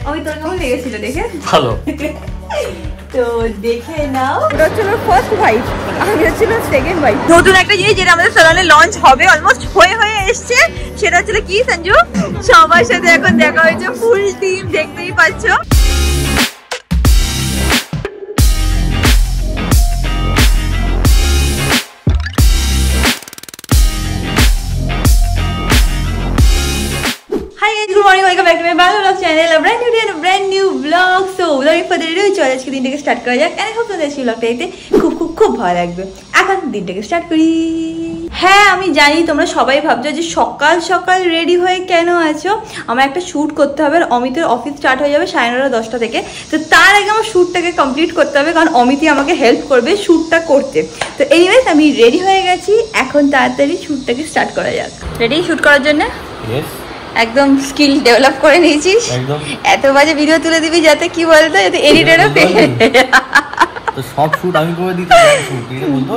আমি তোর কেমন লেগেছিল দেখে? ভালো। তো দেখে নাও, এটা হচ্ছে ফার্স্ট ভাইব, আমি হচ্ছিল সেকেন্ড ভাইব। নতুন একটা জিনিস যেটা আমাদের সালনে লঞ্চ হবে, অলমোস্ট হয়ে এসছে, সেটা হচ্ছে কি সঞ্জু? সবার সাথে এখন দেখা হয়েছে, ফুল টিম দেখতেই পাচ্ছ। Good morning, welcome back to my Bangalore channel, a brand new day and a brand new vlog. So without further ado, চলো আজকে দিনটাকে স্টার্ট করা যাক। and I hope তোমাদের আজকে vlogটা দেখতে খুব ভালো লাগবে। এখন দিনটাকে স্টার্ট করি। হ্যাঁ, আমি জানি তোমরা সবাই ভাবছো যে সকাল সকাল রেডি হয়ে কেন আছো। আমার একটা শ্যুট করতে হবে, অমিতের অফিস স্টার্ট হয়ে যাবে 9:30-10টা থেকে। তো তার আগে আমার শ্যুটটাকে কমপ্লিট করতে হবে, কারণ অমিতই আমাকে হেল্প করবে শ্যুটটা করতে। তো এনিওয়েজ আমি রেডি হয়ে গেছি, এখন তাড়াতাড়ি শ্যুটটাকে স্টার্ট করা যাক। রেডি শ্যুট করার জন্য? একদম স্কিল ডেভেলপ করে নিয়েছিস, এত বাজে ভিডিও তুলে দিবি যাতে কি বলতো, যাতে এডিটরও তো শর্ট শুট আমি করে দিতে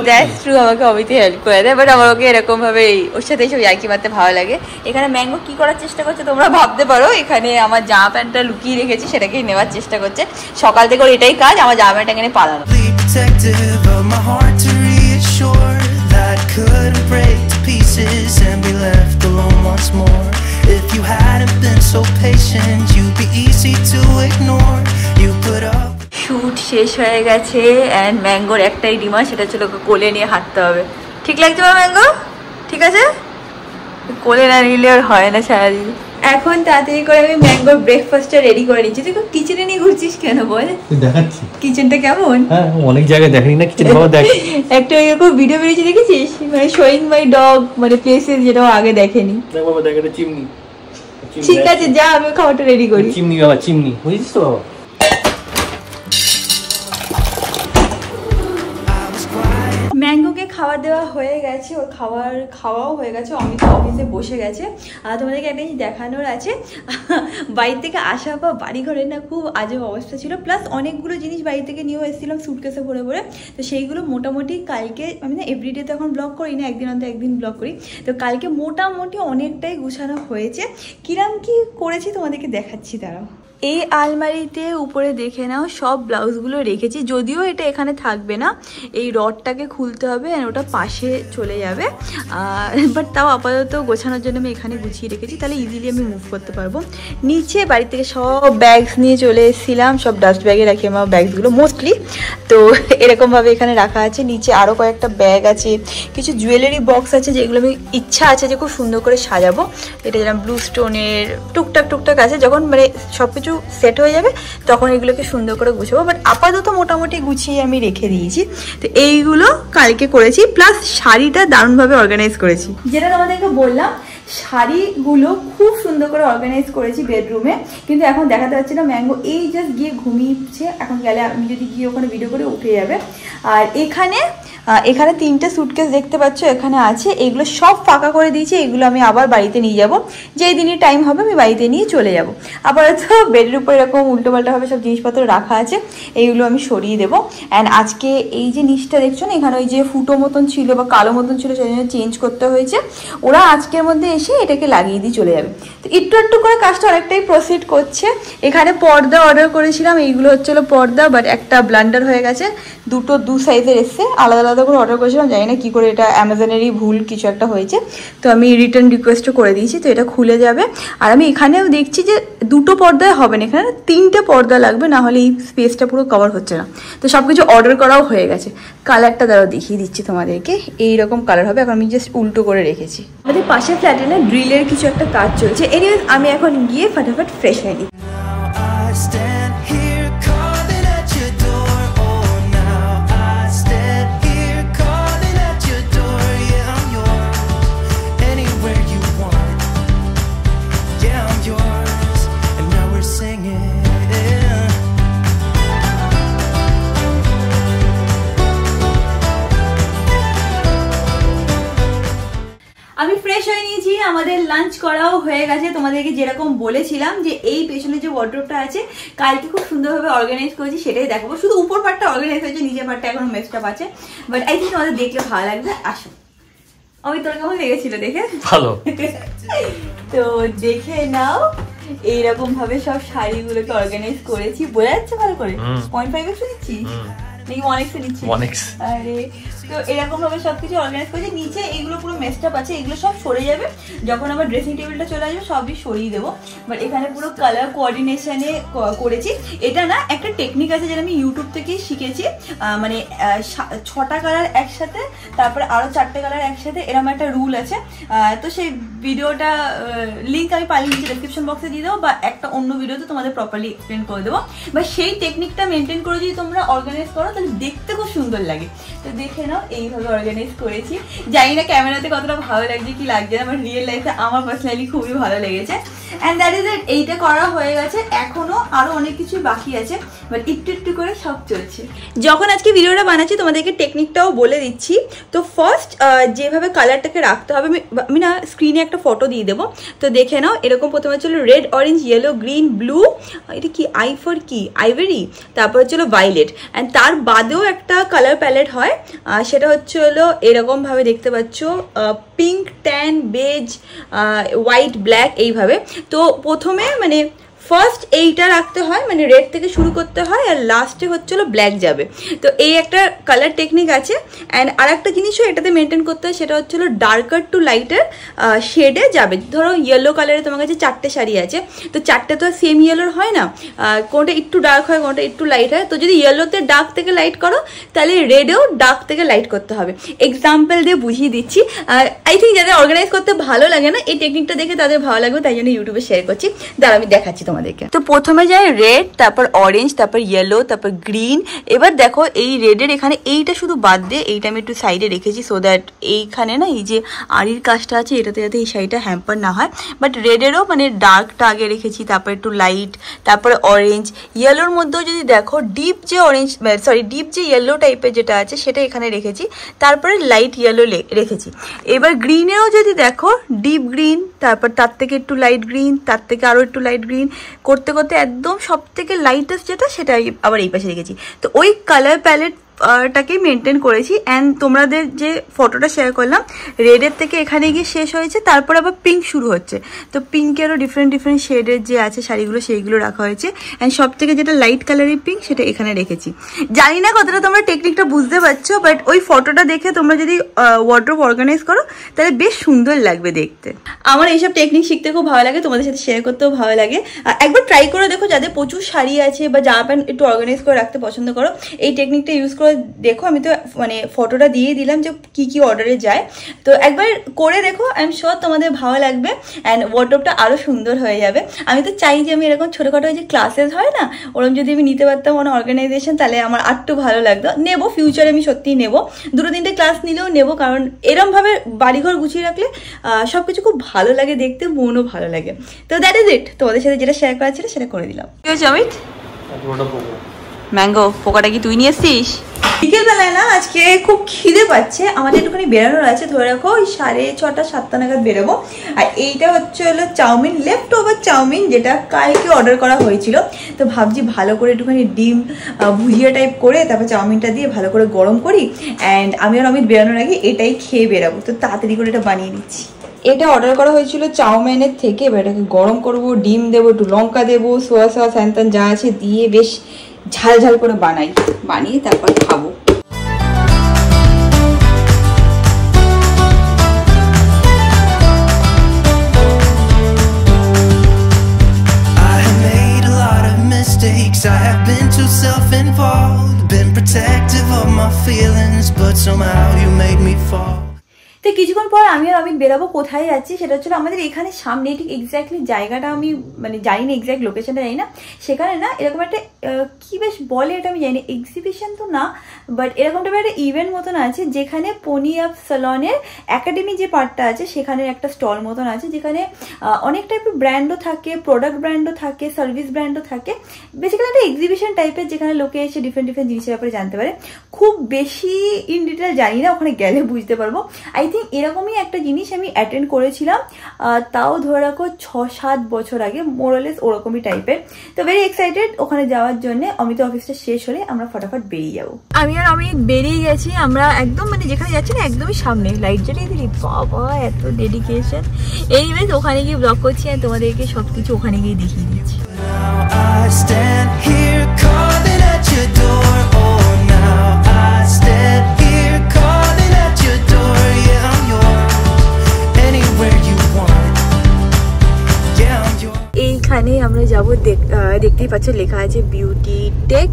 দ্যাটস ট্রু, আমাকে অমিতে হেল্প করে দেয়, বাট আমার ওকে এরকম ভাবে ওর সাথে এইসব ইয়ার্কি মারতে ভালো লাগে। এখানে ম্যাঙ্গো কি করার চেষ্টা করছে তোমরা ভাবতে পারো, এখানে আমার জামা প্যান্টটা লুকিয়ে রেখেছি, সেটাকেই নেওয়ার চেষ্টা করছে। সকাল থেকে ওর এটাই কাজ, আমার জামা প্যান্টটা এখানে পালানো। If you hadn't been so patient, you'd be easy to ignore. You put up. Shoot শেষ হয়ে গেছে এন্ড ম্যাঙ্গোর একটাই ডিমান্ড, সেটা ছিল ওকে কোলে নিয়ে হাঁটতে হবে। ঠিক লাগছে বা ম্যাঙ্গো? ঠিক আছে, কোলে না নিলে আর হয় না সারাদিন। এখন তাড়াতাড়ি করে আমি ম্যাঙ্গোর ব্রেকফাস্টটা রেডি করে নিচ্ছি। তুই কিচেনে নিয়ে ঘুরছিস কেন বল? দেখাচ্ছি কিচেনটা কেমন। হ্যাঁ, অনেক জায়গায় দেখাই না কিচেন, বাবা দেখ একটা এরকম ভিডিও বেরিয়েছে দেখেছিস, মানে শোয়িং মাই ডগ, মানে প্লেসেস যেটা আগে দেখেনি। দেখ বাবা, দেখ এটা চিমনি। ঠিক আছে, যা আমি খাবারটা রেডি করি। চিমনি বাবা, চিমনি বুঝছিস তো বাবা। ম্যাঙ্গোকে খাবার দেওয়া হয়ে গেছে, ওর খাওয়াও হয়ে গেছে, অমিত অফিসে বসে গেছে। আর তোমাদেরকে একটা জিনিস দেখানোর আছে, বাড়ি থেকে আসা বা বাড়ি ঘরের না খুব আজব অবস্থা ছিল, প্লাস অনেকগুলো জিনিস বাড়ি থেকে নিয়েও এসেছিলাম সুটকেসে ভরে ভরে। তো সেইগুলো মোটামুটি কালকে, আমি না এভরিডে তো এখন ব্লগ করি না, একদিন অন্তর একদিন ব্লগ করি, তো কালকে মোটামুটি অনেকটাই গুছানো হয়েছে। কিরম কি করেছি তোমাদেরকে দেখাচ্ছি, দাঁড়াও। এই আলমারিতে উপরে দেখে নাও সব ব্লাউজগুলো রেখেছি, যদিও এটা এখানে থাকবে না, এই রডটাকে খুলতে হবে আর ওটা পাশে চলে যাবে, বাট তাও আপাতত গোছানোর জন্য আমি এখানে গুছিয়ে রেখেছি, তাহলে ইজিলি আমি মুভ করতে পারবো। নিচে বাড়ি থেকে সব ব্যাগস নিয়ে চলে এসেছিলাম, সব ডাস্ট ব্যাগে রাখি আমার ব্যাগসগুলো মোস্টলি, তো এরকমভাবে এখানে রাখা আছে। নিচে আরও কয়েকটা ব্যাগ আছে, কিছু জুয়েলারি বক্স আছে যেগুলো আমি ইচ্ছা আছে যে খুব সুন্দর করে সাজাবো। এটা যেরকম ব্লু স্টোনের টুকটাক আছে, যখন মানে সব কিছু সেট হয়ে যাবে তখন এগুলোকে সুন্দর করে গুছাবো, বাট আপাতত মোটামুটি গুছিয়ে আমি রেখে দিয়েছি। তো এইগুলো কালকে করেছি, প্লাস শাড়িটা দারুণভাবে অর্গানাইজ করেছি, যেটা তোমাদেরকে বললাম। শাড়িগুলো খুব সুন্দর করে অর্গানাইজ করেছি বেডরুমে, কিন্তু এখন দেখাতে পাচ্ছি না, ম্যাঙ্গো এই জাস্ট গিয়ে ঘুমিয়েছে, এখন গেলে আমি যদি গিয়ে ওখানে ভিডিও করে উঠে যাবে। আর এখানে 3টে সুটকেস দেখতে পাচ্ছ এখানে আছে, এগুলো সব ফাঁকা করে দিয়েছি, এগুলো আমি আবার বাড়িতে নিয়ে যাব, যেই দিনই টাইম হবে আমি বাড়িতে নিয়ে চলে যাব। আপাতত বেডের উপর এরকম উল্টোপাল্টাভাবে সব জিনিসপত্র রাখা আছে, এইগুলো আমি সরিয়ে দেবো। অ্যান্ড আজকে এই যে নিচটা দেখছো না, এখানে ওই যে ফুটো মতন ছিল বা কালো মতন ছিল, সেই জন্য চেঞ্জ করতে হয়েছে। ওরা আজকের মধ্যে এসে এটাকে লাগিয়ে দিয়ে চলে যাবে, তো একটু করে কাজটা অনেকটাই প্রসিড করছে। এখানে পর্দা অর্ডার করেছিলাম, এইগুলো হচ্ছিলো পর্দা, বাট একটা ব্লান্ডার হয়ে গেছে, দু সাইজের এসছে, আলাদা করে অর্ডার করেছিলাম, জানি না কী করে, এটা অ্যামাজনেরই ভুল কিছু একটা হয়েছে, তো আমি রিটার্ন রিকোয়েস্টও করে দিয়েছি, তো এটা খুলে যাবে। আর আমি এখানেও দেখছি যে 2টো পর্দায় হবে না, এখানে 3টে পর্দা লাগবে, না হলে এই স্পেসটা পুরো কভার হচ্ছে না। তো সব কিছু অর্ডার করাও হয়ে গেছে। কালারটা দ্বারা দেখিয়ে দিচ্ছি তোমাদেরকে, এইরকম কালার হবে, এখন আমি জাস্ট উল্টো করে রেখেছি। আমাদের পাশের ফ্ল্যাটে না ড্রিলের কিছু একটা কাজ চলছে, এনিওয়েজ আমি এখন গিয়ে ফটাফট ফ্রেশ হয়ে নিই। আমি ফ্রেশ হয়ে নিয়েছি, আমাদের লাঞ্চ করাও হয়ে গেছে। তোমাদেরকে যেরকম বলেছিলাম যে এই পেছনে যে ওয়ার্ড্রোবটা আছে কালকে খুব সুন্দরভাবে অর্গানাইজ করেছি, সেটাই দেখাবো। শুধু উপর পার্টটা অর্গানাইজ হয়েছে, নিচের পার্টটা এখনো মেসটা আছে, বাট আই থিঙ্ক তোমাদের দেখলে ভালো লাগবে। আসো, আমি তোর কেমন লেগেছিল দেখে? ভালো। তো দেখে নাও, এইরকম ভাবে সব শাড়িগুলোকে অর্গানাইজ করেছি। বোঝা যাচ্ছে ভালো করে? 0.5x দিচ্ছি নাকি 1x দিচ্ছি? 1x। আরে তো এরকম ভাবে সবকিছু অর্গানাইজ করেছি। নিচে এগুলো পুরো মেসটা আছে, এগুলো সব সরে যাবে যখন আমার ড্রেসিং টেবিলটা চলে আসবে, সবই সরিয়ে দেবো। বাট এখানে পুরো কালার কোঅর্ডিনেশনে করেছি। এটা না একটা টেকনিক আছে যেটা আমি ইউটিউব থেকেই শিখেছি। মানে 6টা কালার একসাথে, তারপরে আরো 4টে কালার একসাথে, এরকম একটা রুল আছে। তো সেই ভিডিওটা লিঙ্ক আমি পারলে নিচে ডেসক্রিপশন বক্সে দিয়ে দেবো, বা একটা অন্য ভিডিওতে তোমাদের প্রপারলি এক্সপ্লেন করে দেবো। বা সেই টেকনিকটা মেনটেন করে যদি তোমরা অর্গানাইজ করো তাহলে দেখতে খুব সুন্দর লাগে। তো দেখে নাও এইভাবে অর্গানাইজ করেছি। জানি না ক্যামেরাতে কতটা ভালো লাগছে কি লাগছে না, বাট রিয়েল লাইফে আমার পার্সোনালি খুবই ভালো লেগেছে। And that is it. এইটা করা হয়ে গেছে, এখনো আরো অনেক কিছুই বাকি আছে, বাট একটু একটু করে সব চলছে। যখন আজকে ভিডিওটা বানাচ্ছি তোমাদেরকে টেকনিকটাও বলে দিচ্ছি। তো ফার্স্ট যেভাবে কালারটাকে রাখতে হবে, আমি না স্ক্রিনে একটা ফটো দিয়ে দেবো, তো দেখে নাও। এরকম প্রথমে ছিল red, orange, yellow, green, blue, এটা কি আইভরি, তারপর হচ্ছিল ভায়োলেট। অ্যান্ড তার বাদেও একটা কালার প্যালেট হয়, সেটা হচ্ছে হলো এরকম ভাবে দেখতে পাচ্ছ, pink, tan, beige, white, black, এইভাবে। তো প্রথমে মানে ফার্স্ট এইটা রাখতে হয়, মানে রেড থেকে শুরু করতে হয়, আর লাস্টে হচ্ছিল ব্ল্যাক যাবে। তো এই একটা কালার টেকনিক আছে। অ্যান্ড আর একটা জিনিসও এটাতে মেনটেন করতে হয়, সেটা হচ্ছিল ডার্কার টু লাইটার শেডে যাবে। ধরো ইয়েলো কালারে তোমার কাছে 4টে শাড়ি আছে, তো 4টে তো সেম ইয়েলোর হয় না, কোনটা একটু ডার্ক হয়, কোনটা একটু লাইট হয়। তো যদি ইয়েলোতে ডার্ক থেকে লাইট করো, তাহলে রেডেও ডার্ক থেকে লাইট করতে হবে। এক্সাম্পল দিয়ে বুঝিয়ে দিচ্ছি। আই থিঙ্ক যাদের অর্গানাইজ করতে ভালো লাগে না, এই টেকনিকটা দেখে তাদের ভালো লাগবে, তাই জন্য ইউটিউবে শেয়ার করছি। দাঁড়া আমি দেখাচ্ছি তোমাদেরকে। তো প্রথমে যায় রেড, তারপর অরেঞ্জ, তারপর ইয়েলো, তারপর গ্রিন। এবার দেখো এই রেডের এখানে এইটা শুধু বাদ দিয়ে এইটা আমি একটু সাইডে রেখেছি, সো দ্যাট এইখানে না এই যে আড়ির কাজটা আছে এটাতে যাতে এই শাড়িটা হ্যাম্পার না হয়। বাট রেডেরও মানে ডার্কটা আগে রেখেছি, তারপর একটু লাইট, তারপরে অরেঞ্জ। ইয়েলোর মধ্যেও যদি দেখো ডিপ যে ইয়েলো টাইপের যেটা আছে সেটা এখানে রেখেছি, তারপরে লাইট ইয়েলো রেখেছি। এবার গ্রিনেও যদি দেখো ডিপ গ্রিন, তারপর তার থেকে একটু লাইট গ্রিন, তার থেকে আরও একটু লাইট গ্রিন, করতে করতে একদম সব থেকে লাইটেস্ট যেটা সেটা আবার এই পাশে রেখেছি। তো ওই কালার প্যালেট টাকেই মেনটেন করেছি। অ্যান্ড তোমাদের যে ফটোটা শেয়ার করলাম, রেডের থেকে এখানে গিয়ে শেষ হয়েছে, তারপর আবার পিঙ্ক শুরু হচ্ছে। তো পিঙ্কেরও ডিফারেন্ট শেডের যে আছে শাড়িগুলো সেইগুলো রাখা হয়েছে। অ্যান্ড সব থেকে যেটা লাইট কালারের পিঙ্ক সেটা এখানে রেখেছি। জানি না কতটা তোমরা টেকনিকটা বুঝতে পারছো, বাট ওই ফটোটা দেখে তোমরা যদি ওয়ার্ড্রোব অর্গানাইজ করো তাহলে বেশ সুন্দর লাগবে দেখতে। আমার এইসব টেকনিক শিখতে খুব ভালো লাগে, তোমাদের সাথে শেয়ার করতেও ভালো লাগে। একবার ট্রাই করে দেখো, যাদের প্রচুর শাড়ি আছে বা জামা প্যান্ট একটু অর্গানাইজ করে রাখতে পছন্দ করো, এই টেকনিকটা ইউজ করে দেখো। আমি তো মানে ফটোটা দিয়ে দিলাম যে কি কি অর্ডারে যায়, তো একবার করে দেখো, আই এম শিওর তোমাদের ভালো লাগবে অ্যান্ড ওয়ার্ডরোবটা আরো সুন্দর হয়ে যাবে। আমি তো চাই যে আমি এরকম ছোটখাটো যে ক্লাসেস হয় না, ওরকম যদি আমি নিতে পারতাম কোনো অর্গানাইজেশন, তাহলে আমার আরটু ভালো লাগতো। নেবো ফিউচারে, আমি সত্যিই নেবো, 2-3টে ক্লাস নিলেও নেবো, কারণ এরম ভাবে বাড়িঘর গুছিয়ে রাখলে সবকিছু খুব ভালো লাগে দেখতে, মনও ভালো লাগে। তো দ্যাট ইজ ইট, তোমাদের সাথে যেটা শেয়ার করা ছিল সেটা করে দিলাম। কি হয়েছে অমিত? ম্যাঙ্গো পোকাটা কি তুই নিয়ে এসছিস? বিকেলবেলায় না আজকে খুব খিদে পাচ্ছে, আমাদের একটুখানি বেরোনোর আছে, ধরে রাখো ওই 6:30-7টা নাগাদ বেরোবো। আর এইটা হচ্ছে হলো চাউমিন, লেফট ওভার চাউমিন, যেটা কালকে অর্ডার করা হয়েছিল। তো ভাবছি ভালো করে একটুখানি ডিম ভুজিয়া টাইপ করে তারপর চাউমিনটা দিয়ে ভালো করে গরম করি, অ্যান্ড আমি আর অমিত বেরোনোর আগে এটাই খেয়ে বেরোবো। তো তাড়াতাড়ি করে এটা বানিয়ে নিচ্ছি। এটা অর্ডার করা হয়েছিল চাউমিনের থেকে, এবার এটাকে গরম করবো, ডিম দেবো, একটু লঙ্কা দেবো, সোয়া সস হ্যান যা আছে দিয়ে বেশ ঝাল ঝাল করে বানিয়ে তারপর খাবো। I have been too self-involved, been protective of my feelings, but somehow you made me fall. তো কিছুক্ষণ পর আমি আর অমিত বেরাবো। কোথায় যাচ্ছি সেটা হচ্ছে আমাদের এখানে সামনে, ঠিক এক্স্যাক্টলি জায়গাটা আমি মানে জানি না, এক্স্যাক্ট লোকেশনটা জানি না। সেখানে না এরকম একটা কি বেশ বলে এটা আমি জানি না, এক্সিবিশন তো না, বাট এরকম টাইপের একটা ইভেন্ট মতন আছে, যেখানে পনি আপ সালনের একাডেমি যে পার্টটা আছে সেখানে একটা স্টল মতন আছে, যেখানে অনেক টাইপের ব্র্যান্ডও থাকে, প্রোডাক্ট ব্র্যান্ডও থাকে, সার্ভিস ব্র্যান্ডও থাকে। বেসিক্যালি একটা এক্সিবিশন টাইপের, যেখানে লোকে এসে ডিফারেন্ট জিনিসের ব্যাপারে জানতে পারে। খুব বেশি ইন ডিটেল জানি না, ওখানে গেলে বুঝতে পারবো। আই থিঙ্ক এরকমই একটা জিনিস আমি অ্যাটেন্ড করেছিলাম, তাও ধরে রাখো 6-7 বছর আগে, মোরালেস ওরকমই টাইপের। তো ভেরি এক্সাইটেড ওখানে যাওয়ার জন্য। অমিত অফিসটা শেষ হলে আমরা ফটাফট বেরিয়ে যাবো। আমি আর অমিত বেরিয়ে গেছি। আমরা একদম মানে যেখানে যাচ্ছি না একদমই সামনে, লাইট জ্বালিয়ে দিলি, বাবা এত ডেডিকেশন। এই বেশ ওখানে গিয়ে ব্লগ করছি আর তোমাদেরকে সবকিছু ওখানে গিয়ে দেখিয়ে দিচ্ছি। I stand here calling at your door. Oh, now I stand here calling at your door. Yeah, I'm yours. Anywhere you want. Yeah, I'm yours. এইখানে আমরা যাবো, দেখতেই পাচ্ছ লেখা আছে বিউটি টেক।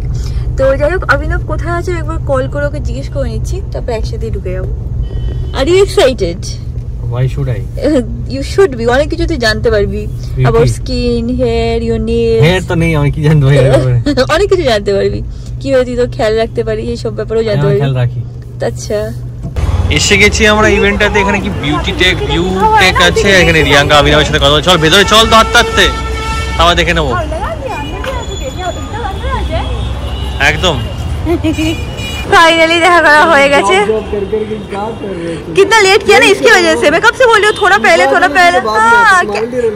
তো যাই হোক, অভিনব কোথায় আছে একবার কল করে ওকে জিজ্ঞেস করে নিচ্ছি, তারপর একসাথে ঢুকে যাবো। Are you excited? Why should I? You should be. অনেক কিছু তুই জানতে পারবি about skin, hair, your nails. Hair তো নেই, আমি কি জানতে পারি? অনেক কিছু জানতে পারবি, কিভাবে তুই তো খেয়াল রাখতে পারিস, এই সব ব্যাপারেও জানতে পারবি। খেয়াল রাখি। আচ্ছা, এসে গেছি আমরা ইভেন্টটাতে। এখানে কি বিউটি টেক আছে। এখানে রিয়াঙ্কা অভিনবের সাথে কথা। চল ভেতরে চল, তো হাঁটতে হাঁটতে তারপর দেখে নেবো। একদম फाइनली देखा करा होए गए। कितना लेट किया ना इसकी वजह से। मैं कब से बोल रही हूँ थोड़ा पहले हाँ,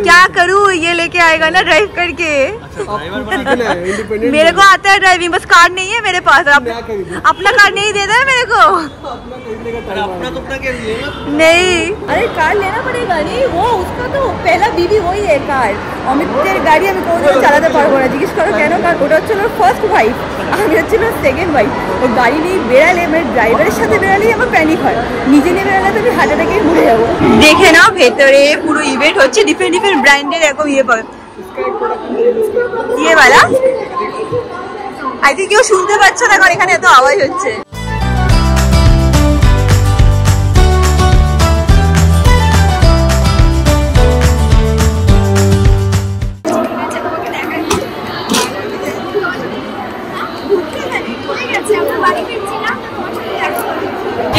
क्या करूँ, ये लेके आएगा ना ड्राइव करके। मेरे को आता है ड्राइविंग, बस कार नहीं है मेरे पास। अपना कार नहीं देता है मेरे को। नहीं, अरे कार लेना पड़ेगा। नहीं वो उसका तो पहला बीबी वही है कार। অমিতের গাড়ি আমি কোনোদিনও চালাতে পারবো না। জিজ্ঞেস করো কেন? কারণ ওটা হচ্ছিল ফার্স্ট ওয়াইফ, আমি হচ্ছিল সেকেন্ড ওয়াইফ। ও গাড়ি নিয়ে বেড়ালে, মানে ড্রাইভারের সাথে বেড়ালেই আমার প্যানিক হয়। নিজে নিয়ে বেড়ালে তো আমি হার্ট অ্যাটাকে মরে যাবো। দেখে নাও ভেতরে পুরো ইভেন্ট হচ্ছে, ডিফারেন্ট ডিফারেন্ট ব্র্যান্ডের এরকম ইয়ে পাবে। ইয়ে वाला আই থিঙ্ক কেউ শুনতে পাচ্ছ না কারণ এখানে এত আওয়াজ হচ্ছে।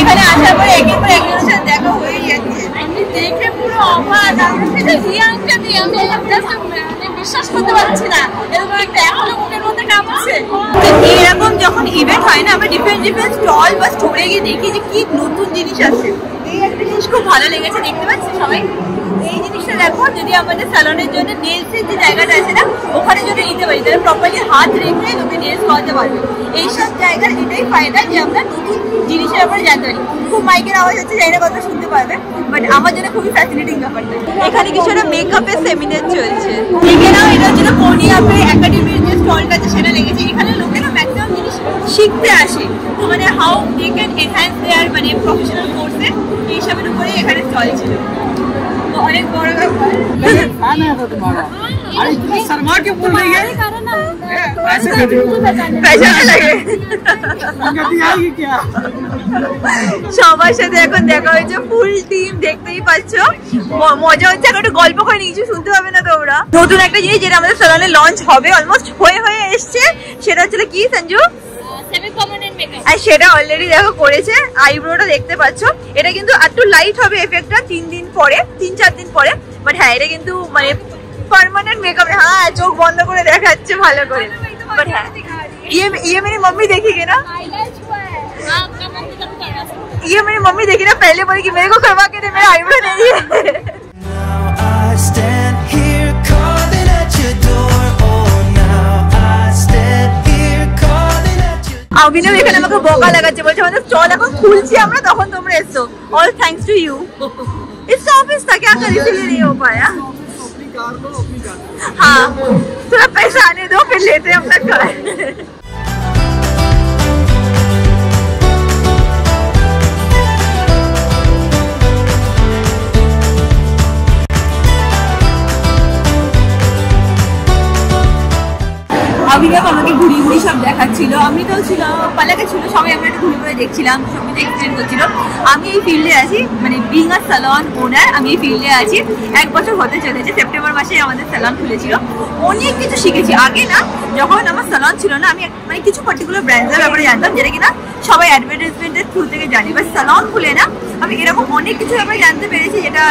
এখানে আসার পরে একের পর একজনের সাথে দেখা হয়ে যাচ্ছে। আমি দেখে পুরো অবাক। রিয়াঙ্কা দিয়ে আমি বিশ্বাস করতে পারছি না, এরকম একটা এখনো মুখের মধ্যে কাঁপছে। এরকম যখন ইভেন্ট হয় না, আমরা ডিফারেন্ট ডিফারেন্ট স্টল বা স্টোরে গিয়ে দেখি যে কি নতুন জিনিস আছে। এই একটা জিনিস খুব ভালো লেগেছে, দেখতে পাচ্ছি সবাই। এই জিনিসটা দেখো, যদি আমাদের স্যালনের জন্য নেলসের যে জায়গাটা আছে না, ওখানে যদি নিতে পারি তাহলে প্রপারলি হাত রেখে তোকে নেলস করাতে পারবে। এইসব জায়গার এটাই ফায়দা যে আমরা নতুন জিনিসের ব্যাপারে জানতে পারি। খুব মাইকের আওয়াজ হচ্ছে, জানি না কথা শুনতে পারবে, বাট আমার জন্য খুবই ফ্যাসিনেটিং ব্যাপারটা। এখানে কিছু একটা মেকআপের সেমিনার চলছে। এখানেও এটা হচ্ছে কোনিয়াপে একাডেমির যে স্টলটা আছে সেটা লেগেছে। এখানে লোকেরা ম্যাক্সিমাম জিনিস শিখতে আসে, তো মানে হাউ দে ক্যান এনহ্যান্স দেয়ার মানে প্রফেশনাল কোর্সে, এইসবের উপরে এখানে স্টল ছিল। অনেক বড় ব্যাপার। সবার সাথে এখন দেখা হয়েছে, ফুল টিম দেখতেই পাচ্ছ। মজা হচ্ছে, এখন একটু গল্প করে কিছু শুনতে পাবে না তোমরা। নতুন একটা জিনিস যেটা আমাদের স্যালনে লঞ্চ হবে, অলমোস্ট হয়ে এসছে, সেটা হচ্ছে কি সঞ্জু? আর সেটা অলরেডি দেখো করেছে। আইব্রোটা দেখতে পাচ্ছ, এটা কিন্তু একটু লাইট হবে এফেক্টটা 3-4 দিন পরে। বাট হ্যাঁ, এটা কিন্তু মানে পার্মানেন্ট মেকআপ। হ্যাঁ, চোখ বন্ধ করে দেখাচ্ছে ভালো করে। বাট হ্যাঁ, ये मेरी मम्मी देखेगी ना, ये मेरी मम्मी देखी ना, पहले बोली कि मेरे को करवा के दे, मेरा आईब्रो नहीं है। অভিনব এখানে আমাকে বকা লাগাচ্ছে, বলছে আমাদের চল এখন খুলছি আমরা, তখন তোমরা এসছো। All thanks to you. इसका ऑफिस था क्या, कर इसीलिए नहीं हो पाया। हाँ, थोड़ा पैसा आने दो फिर लेते हैं अपना कार। অভিনব আমাকে ঘুরি ঘুরি সব দেখাচ্ছিল। অমৃতাও ছিল, পালাকে ছিল, সবাই আমরা একটু ঘুরে ঘুরে দেখছিলাম, সবকিছু এক্সপ্লেন করছিল। আমি এই ফিল্ডে আছি, মানে বিং আ স্যালন ওনার, আমি এই ফিল্ডে আছি 1 বছর হতে চলেছে। সেপ্টেম্বর মাসে আমাদের স্যালন খুলেছিল। অনেক কিছু শিখেছি। আগে না, যখন আমার স্যালন ছিল না, আমি মানে কিছু পার্টিকুলার ব্র্যান্ডের ব্যাপারে জানতাম, যেটা কিনা সবাই অ্যাডভার্টাইজমেন্টের থ্রু থেকে জানি। বাট স্যালন খুলে না, আমি এরকম অনেক কিছু ব্যাপারে জানতে পেরেছি যেটা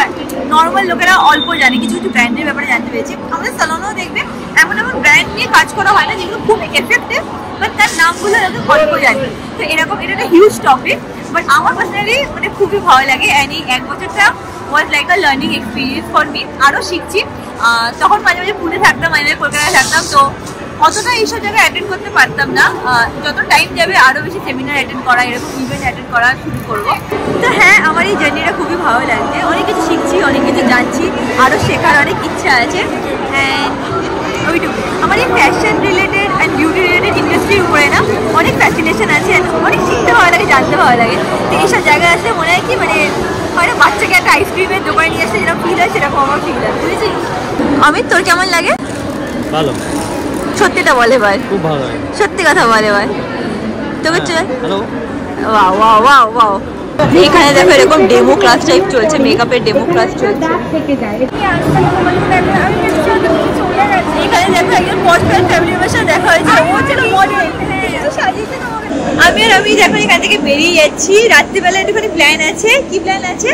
নর্মাল লোকেরা অল্প জানে। কিছু কিছু ব্র্যান্ডের ব্যাপারে জানতে পেরেছি। আমাদের স্যালনেও দেখবে এমন এমন ব্র্যান্ড নিয়ে কাজ করা হয় না যেগুলো খুব এফেক্টিভ, বাট তার নামগুলো লোকে অল্প জানে। তো এরকম এটা একটা হিউজ টপিক। বাট আমার পার্সোনালি মানে খুবই ভালো লাগে। অ্যান্ড এই 1 বছরটা was like a learning experience for me. আরও শিখছি। তখন মাঝে মাঝে পুনে থাকতাম, মাঝে মাঝে কলকাতায় থাকতাম, তো অতটা এইসব জায়গায় অ্যাটেন্ড করতে পারতাম না। যত টাইম যাবে আরও বেশি সেমিনার অ্যাটেন্ড করা, এরকম ইভেন্ট অ্যাটেন্ড করা শুরু করবো। তো হ্যাঁ, আমার এই জার্নিটা খুবই ভালো লাগছে। অনেক কিছু শিখছি, অনেক কিছু জানছি, আরও শেখার অনেক ইচ্ছা আছে। অ্যান্ড ওইটুকু। আমার এই fashion related and beauty related ইন্ডাস্ট্রির উপরে না অনেক ফ্যাসিনেশন আছে, অনেক শিখতে ভালো লাগে, জানতে ভালো লাগে। তো এইসব জায়গায় আসলে মনে হয় কি মানে হয়তো বাচ্চাকে একটা আইসক্রিমের দোকানে নিয়ে আসলে যেরকম ফিল হয় সেরকম আমার ফিল হয়, বুঝেছিস? অমিত, তোর কেমন লাগে? ভালো। সত্যিটা বলে ভাই, খুব ভালো লাগে। সত্যি কথা বলে ভাই। তোকে hello. Wow wow wow wow. এখানে দেখো এরকম ডেমো ক্লাস টাইপ চলছে, মেকআপের ডেমো ক্লাস চলছে। এখানে দেখো একজন পর্সনাল ফ্যামিলি মেম্বারের সাথে দেখা হয়েছে, ও ছিল মডেল। আমি আর আমি এখন এখান থেকে বেরিয়ে যাচ্ছি। রাত্রিবেলা একটুখানি প্ল্যান আছে। কি প্ল্যান আছে?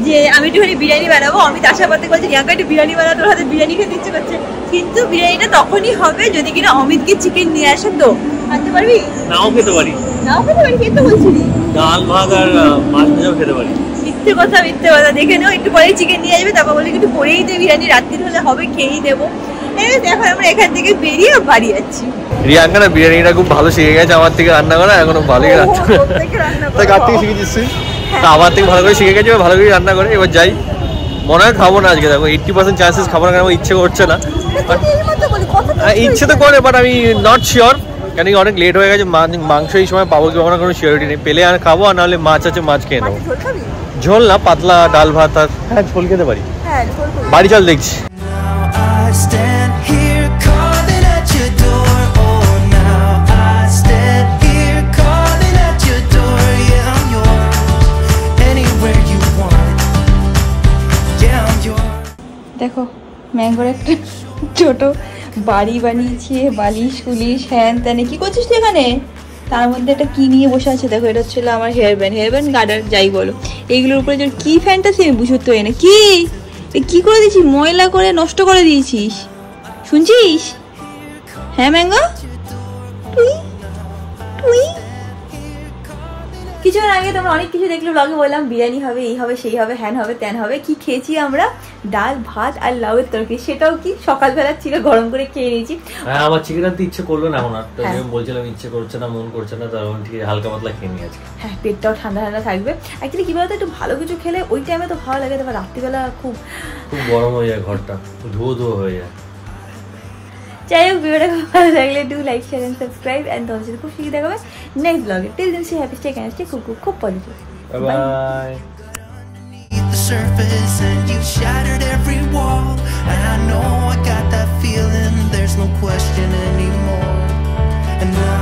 যে আমি একটুখানি বিরিয়ানি বানাবো। অমিত আশা করতে বলছে রিয়াঙ্কা একটু বিরিয়ানি বানাবো, তোর হাতে বিরিয়ানি খেতে ইচ্ছে করছে। কিন্তু বিরিয়ানিটা তখনই হবে যদি কিনা অমিতকে চিকেন নিয়ে আসে। তো আনতে পারবি? নাও খেতে পারি। নাও খেতে পারি? খেতে বলছিলি? ডাল ভাত আর মাছ ভাজাও খেতে পারি। মিথ্যে কথা, মিথ্যে কথা। দেখে নেও, একটু পরে চিকেন নিয়ে আসবে, তারপর বলে একটু করেই দে বিরিয়ানি, রাত্রি হলে হবে, খেয়েই দেবো। দেখো আমরা এখান থেকে বেরিয়ে বাড়ি যাচ্ছি। রিয়াঙ্কা না বিরিয়ানিটা খুব ভালো শিখে গেছে আমার থেকে রান্না করা, এখনো ভালোই রান্না করে। তাই কার থেকে শিখেছিস তুই? তা আমার থেকে ভালো করে শিখে গেছে, ভালো করে রান্না করে। এবার যাই, মনে হয় খাবো না আজকে। দেখো 80% চান্সেস খাবো না, কারণ আমার ইচ্ছে করছে না। ইচ্ছে তো করে, বাট আমি নট শিওর, কেন কি অনেক লেট হয়ে গেছে। মাংস এই সময় পাবো কি পাবো না কোনো শিওরিটি নেই। পেলে আর খাবো, আর নাহলে মাছ আছে, মাছ খেয়ে নেবো। ঝোল না, পাতলা ডাল ভাত। আর হ্যাঁ, ঝোল খেতে পারি। বাড়ি চল দেখছি। I stand here calling at your door. Oh, now I stand here calling at your door. Yeah, I'm yours. Anywhere you want. Yeah, I'm yours. দেখো ম্যাঙ্গোর একটা ছোট বাড়ি বানিয়েছে, বালিশ কুলিশ হ্যান ত্যানে। কি করছিস তুই এখানে? তার মধ্যে একটা কি নিয়ে বসে আছে দেখো, এটা ছিল আমার হেয়ার ব্যান্ড গার্ডার যাই বলো। এইগুলোর উপরে যে কি ফ্যান্টাসি আমি বুঝতে পারি না। কি করে দিয়েছিস? ময়লা করে নষ্ট করে দিয়েছিস, শুনছিস? হ্যাঁ ম্যাঙ্গো, তুই কিছুক্ষণ আগে তোমরা অনেক কিছু দেখলে ব্লগে, বললাম বিরিয়ানি হবে, এই হবে, সেই হবে, হ্যান হবে, ত্যান হবে। কি খেয়েছি আমরা? ডাল ভাত আর লাউয়ের তরকারি, সেটাও কি সকালবেলা ছিল, গরম করে খেয়ে নিয়েছি। হ্যাঁ, আমার চিকেন আনতে ইচ্ছে করলো না এখন আর, তো আমি বলছিলাম ইচ্ছে করছে না, মন করছে না, তখন ঠিক হালকা পাতলা খেয়ে নিয়েছি। হ্যাঁ, পেটটাও ঠান্ডা ঠান্ডা থাকবে। অ্যাকচুয়ালি কি বলতো, একটু ভালো কিছু খেলে ওই টাইমে তো ভালো লাগে, তারপর রাত্রিবেলা খুব গরম হয়ে যায়, ঘরটা ধুয়ো হয়ে যায়। যাই হোক, ভিডিওটা খুব ভালো লাগলে do like, share and subscribe. And তোমার সাথে খুব শিখে দেখাবে নেক্সট ব্লগে। Till then stay happy, stay kind, stay খুব positive. Bye. The surface and you shattered every wall, and I know I got that feeling, there's no question anymore. And now